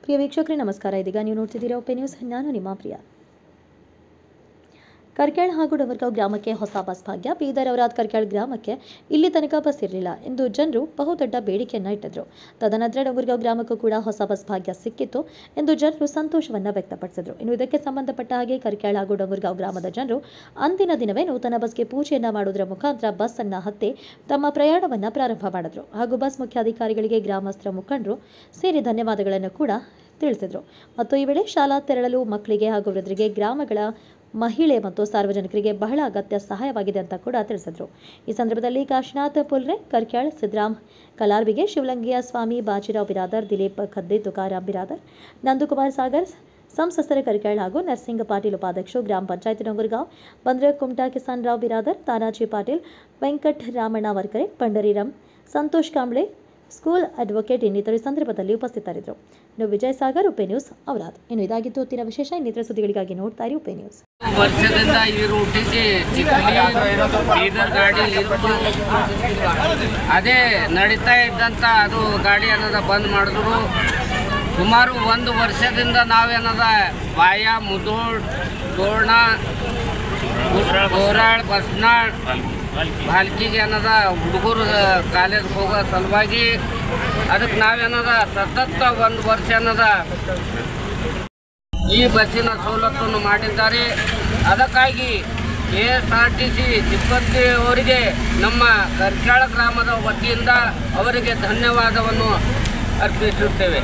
ಪ್ರಿಯ ವೀಕ್ಷಕರೇ ನಮಸ್ಕಾರ. ಇದೀಗ ನೀವು ನೋಡ್ತಿದ್ದೀರಾ ಒಪೆ ನ್ಯೂಸ್. ನಾನು ನಿಮ್ಮ ಪ್ರಿಯ. ಕರ್ಕ್ಯಾಳ್ ಹಾಗೂ ಡೊಂಗರ್ಗಾಂವ್ ಗ್ರಾಮಕ್ಕೆ ಹೊಸ ಬಸ್ ಭಾಗ್ಯ. ಬೀದರ್ ಔರಾದ್ ಕರ್ಕ್ಯಾಳ್ ಗ್ರಾಮಕ್ಕೆ ಇಲ್ಲಿ ತನಕ ಬಸ್ ಇರಲಿಲ್ಲ ಎಂದು ಜನರು ಬಹುದೊಡ್ಡ ಬೇಡಿಕೆಯನ್ನ ಇಟ್ಟಿದ್ರು. ತದನಂತರ ಡೊಂಗರ್ಗಾಂವ್ ಗ್ರಾಮಕ್ಕೂ ಕೂಡ ಹೊಸ ಬಸ್ ಭಾಗ್ಯ ಸಿಕ್ಕಿತ್ತು ಎಂದು ಜನರು ಸಂತೋಷವನ್ನ ವ್ಯಕ್ತಪಡಿಸಿದ್ರು. ಇನ್ನು ಇದಕ್ಕೆ ಸಂಬಂಧಪಟ್ಟ ಹಾಗೆ ಕರ್ಕ್ಯಾಳ್ ಹಾಗೂ ಡೊಂಗರ್ಗಾಂವ್ ಗ್ರಾಮದ ಜನರು ಅಂದಿನ ದಿನವೇ ನೂತನ ಬಸ್ಗೆ ಪೂಜೆಯನ್ನ ಮಾಡುವುದರ ಮುಖಾಂತರ ಬಸ್ ಅನ್ನ ಹತ್ತಿ ತಮ್ಮ ಪ್ರಯಾಣವನ್ನ ಪ್ರಾರಂಭ ಮಾಡಿದ್ರು. ಹಾಗೂ ಬಸ್ ಮುಖ್ಯಾಧಿಕಾರಿಗಳಿಗೆ ಗ್ರಾಮಸ್ಥರ ಮುಖಂಡರು ಸೇರಿ ಧನ್ಯವಾದಗಳನ್ನು ಕೂಡ ತಿಳಿಸಿದ್ರು. ಮತ್ತು ಈ ವೇಳೆ ಶಾಲಾ ತೆರಳಲು ಮಕ್ಕಳಿಗೆ ಹಾಗೂ ವೃದ್ಧರಿಗೆ ಗ್ರಾಮಗಳ ಮಹಿಳೆ ಮತ್ತು ಸಾರ್ವಜನಿಕರಿಗೆ ಬಹಳ ಅಗತ್ಯ ಸಹಾಯವಾಗಿದೆ ಅಂತ ಕೂಡ ತಿಳಿಸಿದ್ರು. ಈ ಸಂದರ್ಭದಲ್ಲಿ ಕಾಶಿನಾಥ್ ಪುಲ್ರೆ, ಕರ್ಕ್ಯಾಳ್, ಸಿದ್ದರಾಮ್ ಕಲಾರ್ಬಿಗೆ, ಶಿವಲಿಂಗಿಯ ಸ್ವಾಮಿ, ಬಾಜಿರಾವ್ ಬಿರಾದರ್, ದಿಲೀಪ್ ಖದ್ದೆ, ತುಕಾರಾಮ್ ಬಿರಾದರ್, ನಂದಕುಮಾರ್ ಸಾಗರ್, ಸಂಸದರ ಕರ್ಕ್ಯಾಳ್ ಹಾಗೂ ನರಸಿಂಗ ಪಾಟೀಲ್ ಉಪಾಧ್ಯಕ್ಷರು, ಗ್ರಾಮ ಪಂಚಾಯತ್ ಡೊಂಗರ್ಗಾಂವ್, ಬಂದ್ರ ಕುಮಟಾ ಕಿಸಾನ್ ರಾವ್ ಬಿರಾದರ್, ತಾನಾಜಿ ಪಾಟೀಲ್, ವೆಂಕಟ್ ರಾಮಣ್ಣ ವರ್ಕರೆ, ಪಂಡರಿರಾಮ್, ಸಂತೋಷ್ ಕಾಂಬ್ಳೆ, ಸ್ಕೂಲ್ ಅಡ್ವೊಕೇಟ್ ಇನ್ನಿತರು ಸಂದರ್ಭದಲ್ಲಿ ಉಪಸ್ಥಿತರಿದ್ದರು. ಇನ್ನು ವಿಜಯ್ ಸಾಗರ್, ಒಪೆ ನ್ಯೂಸ್ ಔರಾದ್. ಇನ್ನು ಇದಾಗಿತ್ತು ಹೊತ್ತಿನ ವಿಶೇಷ. ಇನ್ನಿತರ ಸುದ್ದಿಗಳಿಗಾಗಿ ನೋಡ್ತಾ ಇರಿ ಒಪೆ ನ್ಯೂಸ್. ವರ್ಷದಿಂದ ಈ ರೂಟಿಗೆ ಬೀದರ್ ಗಾಡಿ ಅದೇ ನಡೀತಾ ಇದ್ದಂಥ ಅದು ಗಾಡಿ ಅನ್ನೋದ ಬಂದ್ ಮಾಡಿದ್ರು. ಸುಮಾರು 1 ವರ್ಷದಿಂದ ನಾವೇನದ ಬಾಯ ಮುದೋಳ್, ತೋರಣ, ಗೋರಾಳ್, ಬಸ್ನಾಳ್, ಭಾಲ್ಕಿಗೆ ಅನ್ನೋದ ಹುಡುಗರು ಕಾಲೇಜ್ ಹೋಗೋ ಸಲುವಾಗಿ ಅದಕ್ಕೆ ನಾವೇನದ ಸತತ 1 ವರ್ಷ ಅನ್ನೋದ ಈ ಬಸ್ಸಿನ ಸವಲತ್ತನ್ನು ಮಾಡಿದ್ದಾರೆ. ಅದಕ್ಕಾಗಿ KSRTC ಸಿಬ್ಬಂದಿಯವರಿಗೆ ನಮ್ಮ ಕರ್ಕ್ಯಾಳ್ ಗ್ರಾಮದ ವತಿಯಿಂದ ಅವರಿಗೆ ಧನ್ಯವಾದವನ್ನು ಅರ್ಪಿಸುತ್ತೇವೆ.